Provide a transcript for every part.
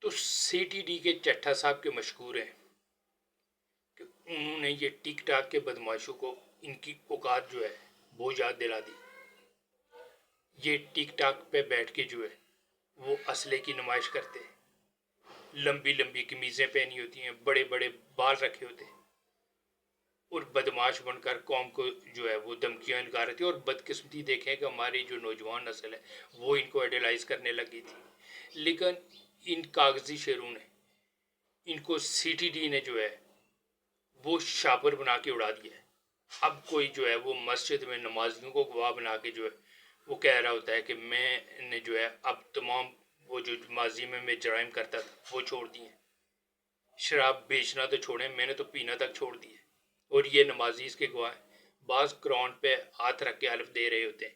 تو C T D کے چٹھا صاحب کے مشکور ہیں کہ انہوں نے یہ ٹک ٹاک کے بدماشوں کو ان کی اوقات جو ہے وہ یاد دلا دی. یہ ٹک ٹاک پہ بیٹھ کے جو ہے وہ اسلحے کی نمائش کرتے ہیں، لمبی لمبی قمیضیں پہنی ہوتی ہیں، بڑے بڑے بال رکھے ہوتے ہیں، اور بدماش بن کر قوم کو جو ہے وہ دھمکیاں لگا رہے تھے. اور بدقسمتی دیکھیں کہ ہماری جو نوجوان نسل ہے وہ ان کو ایڈیلائز کرنے لگی تھی، لیکن ان کاغذی شیروں نے ان کو سی ٹی ڈی نے جو ہے وہ شاپر بنا کے اڑا دیا ہے. اب کوئی جو ہے وہ مسجد میں نمازیوں کو گواہ بنا کے جو ہے وہ کہہ رہا ہوتا ہے کہ میں نے جو ہے اب تمام وہ جو ماضی میں جرائم کرتا تھا وہ چھوڑ دیے، شراب بیچنا تو چھوڑیں، میں نے تو پینا تک چھوڑ دیا. اور یہ نمازی اس کے گواہ ہیں. بعض قرآن پہ ہاتھ رکھ کے حلف دے رہے ہوتے ہیں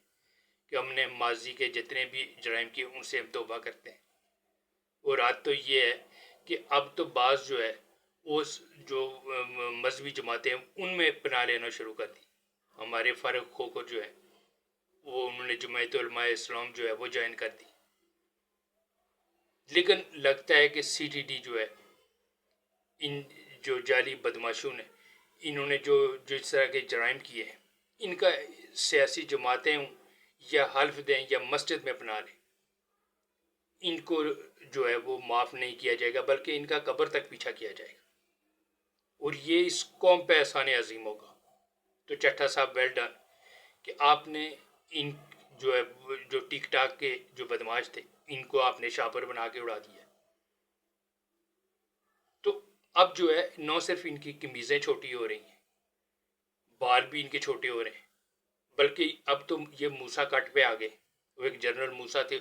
کہ ہم نے ماضی کے جتنے بھی جرائم کیے ان سے ہم توبہ کرتے ہیں. اور آج تو یہ ہے کہ اب تو بعض جو ہے اس جو مذہبی جماعتیں ان میں پناہ لینا شروع کر دی. ہمارے فاروق کھوکھر جو ہے وہ انہوں نے جمعیت علماء اسلام جو ہے وہ جوائن کر دی. لیکن لگتا ہے کہ سی ٹی ڈی جو ہے ان جو جعلی بدماشوں نے انہوں نے جو اس طرح کے جرائم کیے ہیں، ان کا سیاسی جماعتیں ہوں یا حلف دیں یا مسجد میں پناہ لیں، ان کو جو ہے وہ معاف نہیں کیا جائے گا بلکہ ان کا قبر تک پیچھا کیا جائے گا. اور یہ اس قوم پہ احسان عظیم ہوگا. تو چٹھا صاحب ویل ڈن کہ آپ نے ان جو ہے جو ٹک ٹاک کے جو بدماش تھے ان کو آپ نے شاپر بنا کے اڑا دیا. تو اب جو ہے نہ صرف ان کی قمیضیں چھوٹی ہو رہی ہیں، بال بھی ان کے چھوٹے ہو رہے ہیں، بلکہ اب تو یہ موسیٰ کٹ پہ آگے. وہ ایک جنرل موسیٰ تھے،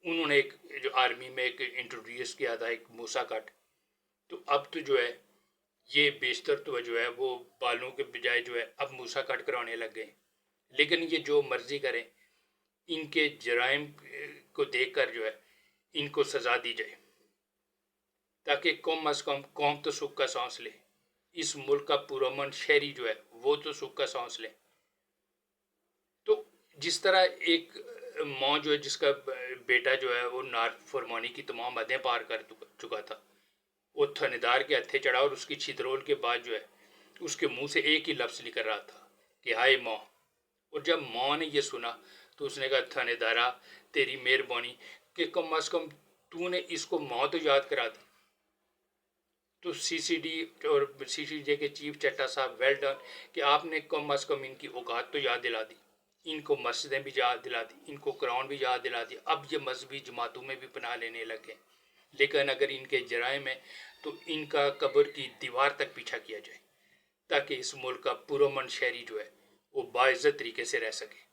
انہوں نے ایک جو آرمی میں ایک انٹروڈیوس کیا تھا ایک موسیٰ کٹ. تو اب تو جو ہے یہ بیشتر تو جو ہے وہ بالوں کے بجائے جو ہے اب موسیٰ کٹ کرانے لگ گئے. لیکن یہ جو مرضی کریں، ان کے جرائم کو دیکھ کر جو ہے ان کو سزا دی جائے تاکہ کم از کم قوم تو سکھ کا سانس لے، اس ملک کا پرامن شہری جو ہے وہ تو سکھ کا سانس لے. تو جس طرح ایک ماں جو ہے جس کا بیٹا جو ہے وہ نافرمانی کی تمام حدیں پار کر چکا تھا، وہ تھندار کے ہتھے چڑھا اور اس کی چھترول کے بعد جو ہے اس کے منہ سے ایک ہی لفظ نکل رہا تھا کہ ہائے ماں. اور جب ماں نے یہ سنا تو اس نے کہا تھندارا تیری مہربانی کہ کم از کم تو نے اس کو ماں تو یاد کرا دی. تو سی سی ڈی اور سی سی ڈی کے چیف چٹھا صاحب ویل ڈن کہ آپ نے کم از کم ان کی اوقات تو یاد دلا دی، ان کو مسجدیں بھی یاد دلا دی، ان کو قرآن بھی یاد دلا دی. اب یہ مذہبی جماعتوں میں بھی پناہ لینے لگے. لیکن اگر ان کے جرائم ہیں تو ان کا قبر کی دیوار تک پیچھا کیا جائے تاکہ اس ملک کا پرامن شہری جو ہے وہ باعزت طریقے سے رہ سکے.